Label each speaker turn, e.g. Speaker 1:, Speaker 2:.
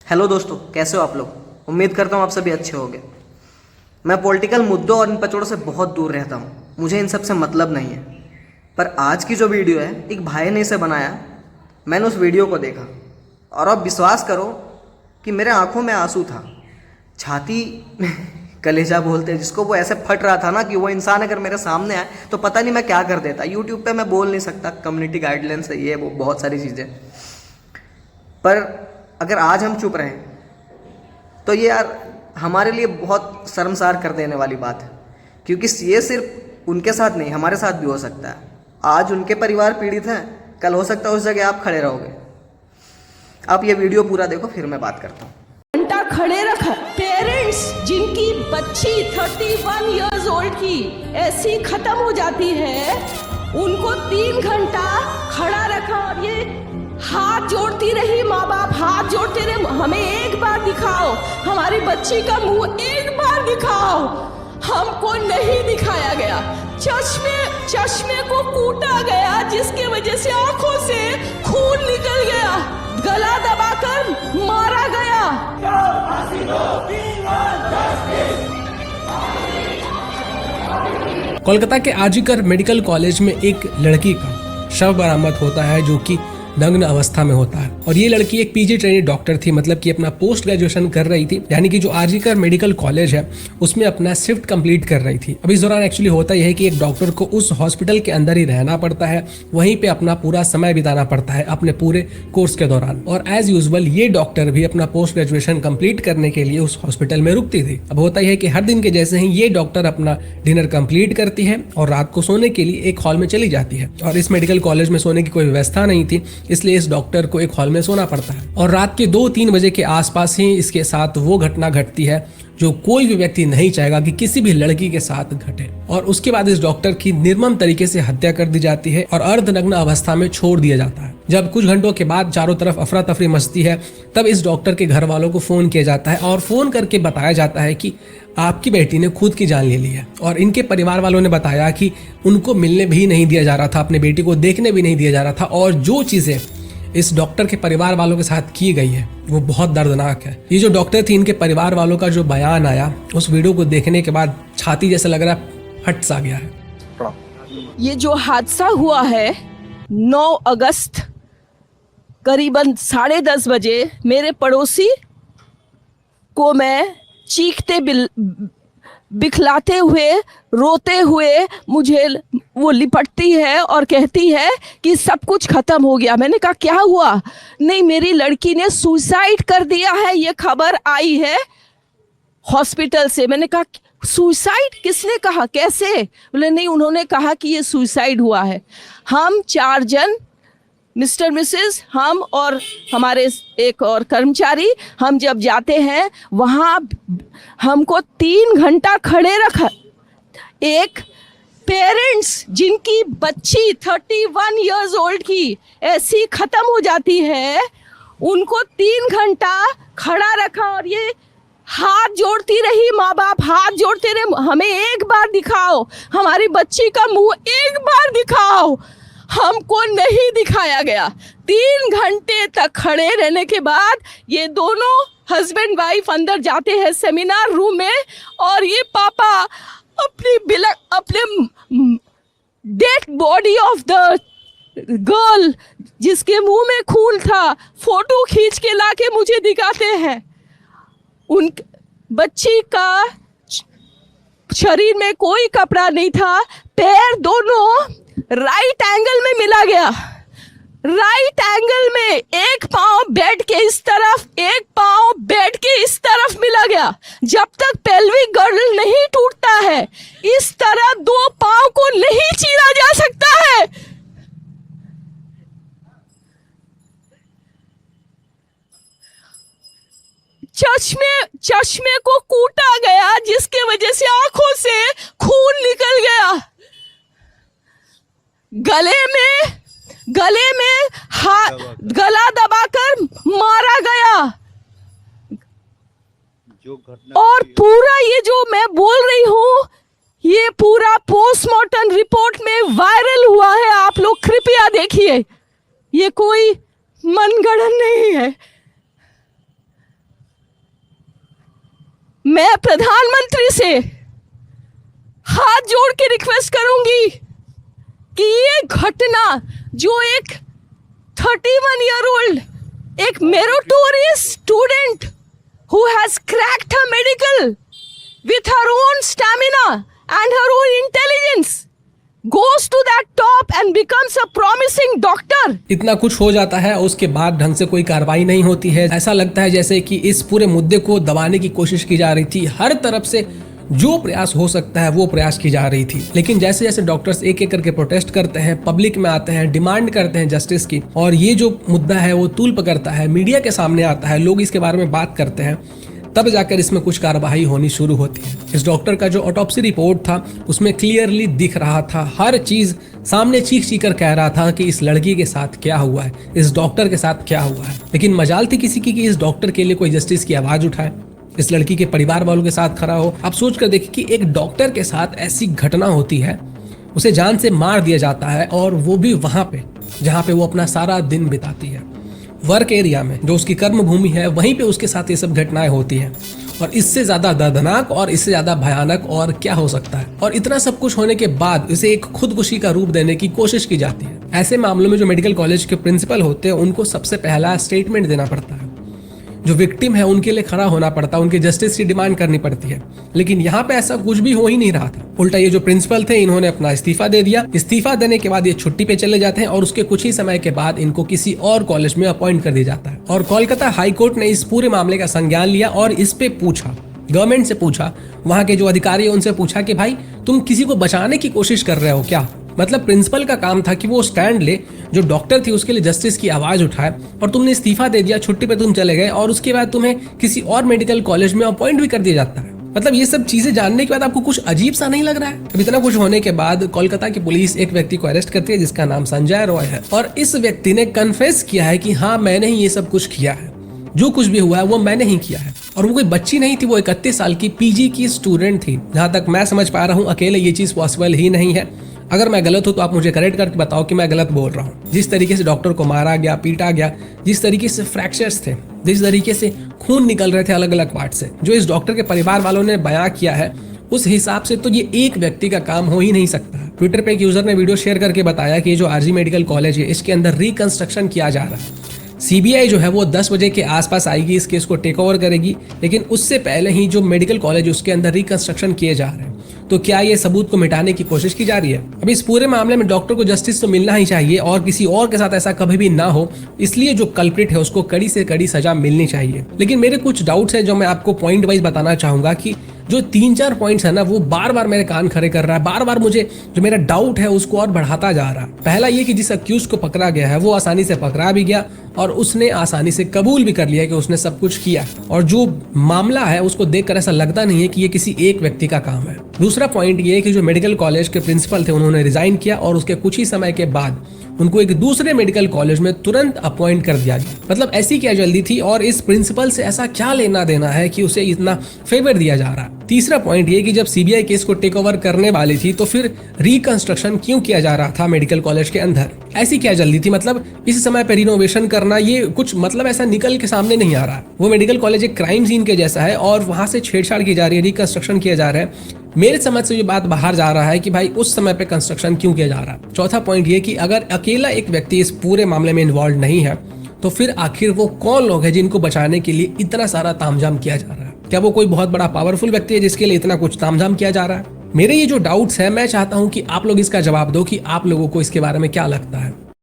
Speaker 1: Hello दोस्तों, कैसे हो आप लोग। उम्मीद करता हूँ आप सभी अच्छे होंगे। मैं पॉलिटिकल मुद्दों और इन पचड़ों से बहुत दूर रहता हूँ, मुझे इन सब से मतलब नहीं है। पर आज की जो वीडियो है, एक भाई ने इसे बनाया। मैंने उस वीडियो को देखा और अब विश्वास करो कि मेरे आंखों में आंसू था। छाती कलेजा बोलते हैं जिसको, वो ऐसे फट रहा था ना कि वो इंसान अगर मेरे सामने आए तो पता नहीं मैं क्या कर देता। यूट्यूब पे मैं बोल नहीं सकता, कम्युनिटी गाइडलाइंस है, ये वो बहुत सारी चीज़ें। पर अगर आज हम चुप रहें तो ये यार हमारे लिए बहुत शर्मसार कर देने वाली बात है, क्योंकि ये सिर्फ उनके साथ नहीं, हमारे साथ भी हो सकता है। आज उनके परिवार पीड़ित हैं, कल हो सकता है उस जगह आप खड़े रहोगे। आप ये वीडियो पूरा देखो, फिर मैं बात करता हूँ।
Speaker 2: घंटा खड़े रखा। पेरेंट्स जिनकी बच्ची 31 इयर्स ओल्ड की ऐसी खत्म हो जाती है, उनको 3 घंटा खड़ा रखा और ये हाथ जोड़ती रही। माँ बाप हाथ जोड़ते रहे, हमें एक बार दिखाओ, हमारी बच्ची का मुंह एक बार दिखाओ। हमको नहीं दिखाया गया। चश्मे को कूटा गया, जिसके वजह से आंखों से खून निकल गया। गला दबाकर मारा गया।
Speaker 3: कोलकाता के आरजीकर मेडिकल कॉलेज में एक लड़की का शव बरामद होता है जो कि नग्न अवस्था में होता है। और ये लड़की एक पीजी ट्रेनी डॉक्टर थी, मतलब कि अपना पोस्ट ग्रेजुएशन कर रही थी, यानी कि जो आरजीकर मेडिकल कॉलेज है उसमें अपना शिफ्ट कंप्लीट कर रही थी। अब इस दौरान एक्चुअली होता यह है कि एक डॉक्टर को उस हॉस्पिटल के अंदर ही रहना पड़ता है, वहीं पे अपना पूरा समय बिताना पड़ता है अपने पूरे कोर्स के दौरान। और एज यूजुअल ये डॉक्टर भी अपना पोस्ट ग्रेजुएशन कंप्लीट करने के लिए उस हॉस्पिटल में रुकती थी। अब होता यह है कि हर दिन के जैसे ही ये डॉक्टर अपना डिनर कंप्लीट करती है और रात को सोने के लिए एक हॉल में चली जाती है। और इस मेडिकल कॉलेज में सोने की कोई व्यवस्था नहीं थी, इसलिए इस डॉक्टर को एक हॉल में सोना पड़ता है। और रात के 2-3 बजे के आसपास ही इसके साथ वो घटना घटती है जो कोई भी व्यक्ति नहीं चाहेगा कि किसी भी लड़की के साथ घटे। और उसके बाद इस डॉक्टर की निर्मम तरीके से हत्या कर दी जाती है और अर्धनग्न अवस्था में छोड़ दिया जाता है। जब कुछ घंटों के बाद चारों तरफ अफरा तफरी मचती है, तब इस डॉक्टर के घर वालों को फोन किया जाता है और फोन करके बताया जाता है कि आपकी बेटी ने खुद की जान ले ली है। और इनके परिवार वालों ने बताया कि उनको मिलने भी नहीं दिया जा रहा था, अपने बेटी को देखने भी नहीं दिया जा रहा था। और जो चीजें इस डॉक्टर के परिवार वालों के साथ की गई है वो बहुत दर्दनाक है। ये जो डॉक्टर थी, इनके परिवार वालों का जो बयान आया, उस वीडियो को देखने के बाद छाती जैसा लग रहा है फट सा गया है।
Speaker 2: ये जो हादसा हुआ है 9 अगस्त करीबन 10:30 बजे, मेरे पड़ोसी को मैं चीखते बिखलाते हुए, रोते हुए मुझे वो लिपटती है और कहती है कि सब कुछ खत्म हो गया। मैंने कहा क्या हुआ? नहीं, मेरी लड़की ने सुसाइड कर दिया है, ये खबर आई है हॉस्पिटल से। मैंने कहा सुसाइड? किसने कहा, कैसे? बोले नहीं, उन्होंने कहा कि ये सुसाइड हुआ है। हम 4 जन, मिस्टर मिसेस, हम और हमारे एक और कर्मचारी, हम जब जाते हैं वहाँ हमको 3 घंटा खड़े रखा। एक पेरेंट्स जिनकी बच्ची 31 इयर्स ओल्ड की ऐसी खत्म हो जाती है, उनको 3 घंटा खड़ा रखा और ये हाथ जोड़ती रही। माँ बाप हाथ जोड़ते रहे, हमें एक बार दिखाओ, हमारी बच्ची का मुंह एक बार दिखाओ। हमको नहीं दिखाया गया। 3 घंटे तक खड़े रहने के बाद ये दोनों हस्बैंड वाइफ अंदर जाते हैं सेमिनार रूम में, और ये पापा अपने dead body of the girl, जिसके मुंह में खून था, फोटो खींच के लाके मुझे दिखाते हैं। उन बच्ची का शरीर में कोई कपड़ा नहीं था, पैर दोनों राइट एंगल में मिला गया। राइट एंगल में एक पांव बेड के इस तरफ, एक पांव बेड के इस तरफ मिला गया। जब तक पेल्विक गर्डल नहीं टूटता है, इस तरह 2 पांव को नहीं चीरा जा सकता है। चश्मे को कूटा गया, जिसके वजह से आंखों से खून निकल गया। गले में गला दबाकर मारा गया। और पूरा ये जो मैं बोल रही हूँ, ये पूरा पोस्टमार्टम रिपोर्ट में वायरल हुआ है। आप लोग कृपया देखिए, ये कोई मनगढ़ंत नहीं है। मैं प्रधानमंत्री से हाथ जोड़ के रिक्वेस्ट करूंगी कि ये घटना जो एक 31-year-old एक meritorious student who has cracked her medical with her own stamina and her own intelligence goes to that top and becomes a promising doctor.
Speaker 3: इतना कुछ हो जाता है, उसके बाद ढंग से कोई कार्रवाई नहीं होती है। ऐसा लगता है जैसे कि इस पूरे मुद्दे को दबाने की कोशिश की जा रही थी, हर तरफ से जो प्रयास हो सकता है वो प्रयास की जा रही थी। लेकिन जैसे जैसे डॉक्टर्स एक एक करके प्रोटेस्ट करते हैं, पब्लिक में आते हैं, डिमांड करते हैं जस्टिस की, और ये जो मुद्दा है वो तूल पकड़ता है, मीडिया के सामने आता है, लोग इसके बारे में बात करते हैं, तब जाकर इसमें कुछ कार्रवाई होनी शुरू होती है। इस डॉक्टर का जो ऑटोप्सी रिपोर्ट था उसमें क्लियरली दिख रहा था, हर चीज सामने चीख चीख कर कह रहा था कि इस लड़की के साथ क्या हुआ है, इस डॉक्टर के साथ क्या हुआ है। लेकिन मजाल थी किसी की कि इस डॉक्टर के लिए कोई जस्टिस की आवाज उठाए, इस लड़की के परिवार वालों के साथ खड़ा हो। आप सोच कर देखिए कि एक डॉक्टर के साथ ऐसी घटना होती है, उसे जान से मार दिया जाता है, और वो भी वहां पे जहां पे वो अपना सारा दिन बिताती है, वर्क एरिया में, जो उसकी कर्म भूमि है, वहीं पे उसके साथ ये सब घटनाएं होती हैं। और इससे ज्यादा दर्दनाक और इससे ज्यादा भयानक और क्या हो सकता है। और इतना सब कुछ होने के बाद इसे एक खुदकुशी का रूप देने की कोशिश की जाती है। ऐसे मामलों में जो मेडिकल कॉलेज के प्रिंसिपल होते हैं उनको सबसे पहला स्टेटमेंट देना पड़ता है, जो विक्टिम है उनके लिए खड़ा होना पड़ता है, उनके जस्टिस की डिमांड करनी पड़ती है। लेकिन यहाँ पे ऐसा कुछ भी हो ही नहीं रहा था। उल्टा ये जो प्रिंसिपल थे इन्होंने अपना इस्तीफा दे दिया। इस्तीफा देने के बाद ये छुट्टी पे चले जाते हैं और उसके कुछ ही समय के बाद इनको किसी और कॉलेज में अपॉइंट कर दिया जाता है। और कोलकाता हाई कोर्ट ने इस पूरे मामले का संज्ञान लिया और इस पे पूछा, गवर्नमेंट से पूछा, वहां के जो अधिकारी है उनसे पूछा कि भाई तुम किसी को बचाने की कोशिश कर रहे हो क्या। मतलब प्रिंसिपल का काम था कि वो स्टैंड ले, जो डॉक्टर थी उसके लिए जस्टिस की आवाज उठाए, और तुमने इस्तीफा दे दिया, छुट्टी पे तुम चले गए, और उसके बाद तुम्हें किसी और मेडिकल कॉलेज में अपॉइंट भी कर दिया जाता है। मतलब ये सब चीजें जानने के बाद आपको कुछ अजीब सा नहीं लग रहा है। अब इतना कुछ होने के बाद कोलकाता की पुलिस एक व्यक्ति को अरेस्ट करती है जिसका नाम संजय रॉय है, और इस व्यक्ति ने कन्फेस किया है कि हाँ मैंने ही ये सब कुछ किया है, जो कुछ भी हुआ है वो मैंने ही किया है। और वो कोई बच्ची नहीं थी, वो 31 साल की पीजी की स्टूडेंट थी। जहां तक मैं समझ पा रहा हूँ अकेले ये चीज पॉसिबल ही नहीं है। अगर मैं गलत हूं तो आप मुझे करेक्ट करके बताओ कि मैं गलत बोल रहा हूं। जिस तरीके से डॉक्टर को मारा गया, पीटा गया, जिस तरीके से फ्रैक्चर्स थे, जिस तरीके से खून निकल रहे थे अलग अलग पार्ट से, जो इस डॉक्टर के परिवार वालों ने बयां किया है, उस हिसाब से तो ये एक व्यक्ति का काम हो ही नहीं सकता। ट्विटर पे एक यूजर ने वीडियो शेयर करके बताया कि ये जो आरजी मेडिकल कॉलेज है इसके अंदर रिकंस्ट्रक्शन किया जा रहा है। सीबीआई जो है वो 10 बजे के आसपास आएगी, इस केस को टेक ओवर करेगी, लेकिन उससे पहले ही जो मेडिकल कॉलेज उसके अंदर रिकंस्ट्रक्शन किए जा रहे हैं। तो क्या ये सबूत को मिटाने की कोशिश की जा रही है? अब इस पूरे मामले में डॉक्टर को जस्टिस तो मिलना ही चाहिए और किसी और के साथ ऐसा कभी भी ना हो, इसलिए जो कल्प्रिट है उसको कड़ी से कड़ी सजा मिलनी चाहिए। लेकिन मेरे कुछ डाउट्स हैं जो मैं आपको पॉइंट वाइज बताना चाहूंगा कि जो 3-4 पॉइंट्स है ना वो बार बार मेरे कान खड़े कर रहा है, बार बार मुझे जो मेरा डाउट है उसको और बढ़ाता जा रहा है। पहला ये कि जिस अक्यूज को पकड़ा गया है वो आसानी से पकड़ा भी गया और उसने आसानी से कबूल भी कर लिया कि उसने सब कुछ किया, और जो मामला है उसको देखकर ऐसा लगता नहीं है कि ये किसी एक व्यक्ति का काम है। दूसरा पॉइंट ये है कि जो मेडिकल कॉलेज के प्रिंसिपल थे उन्होंने रिजाइन किया और उसके कुछ ही समय के बाद उनको एक दूसरे मेडिकल कॉलेज में तुरंत अपॉइंट कर दिया गया। मतलब ऐसी क्या जल्दी थी और इस प्रिंसिपल से ऐसा क्या लेना देना है कि उसे इतना फेवर दिया जा रहा है। तीसरा पॉइंट ये कि जब सीबीआई केस को टेक ओवर करने वाली थी तो फिर रिकंस्ट्रक्शन क्यों किया जा रहा था मेडिकल कॉलेज के अंदर, ऐसी क्या जल्दी थी। मतलब इस समय पे रिनोवेशन करना ये कुछ मतलब ऐसा निकल के सामने नहीं आ रहा। वो मेडिकल कॉलेज एक क्राइम सीन के जैसा है और वहां से छेड़छाड़ की जा रही है, रिकंस्ट्रक्शन किया जा रहा है। मेरे समझ से ये बात बाहर जा रहा है कि भाई उस समय पे कंस्ट्रक्शन क्यों किया जा रहा है। चौथा पॉइंट ये कि अगर अकेला एक व्यक्ति इस पूरे मामले में इन्वॉल्व नहीं है तो फिर आखिर वो कौन लोग हैं जिनको बचाने के लिए इतना सारा तामझाम किया जा रहा है। क्या वो कोई बहुत बड़ा पावरफुल व्यक्ति है जिसके लिए इतना कुछ तामझाम किया जा रहा है? मेरे ये जो डाउट्स है मैं चाहता हूं कि आप लोग इसका जवाब दो कि आप लोगों को इसके बारे में क्या लगता है।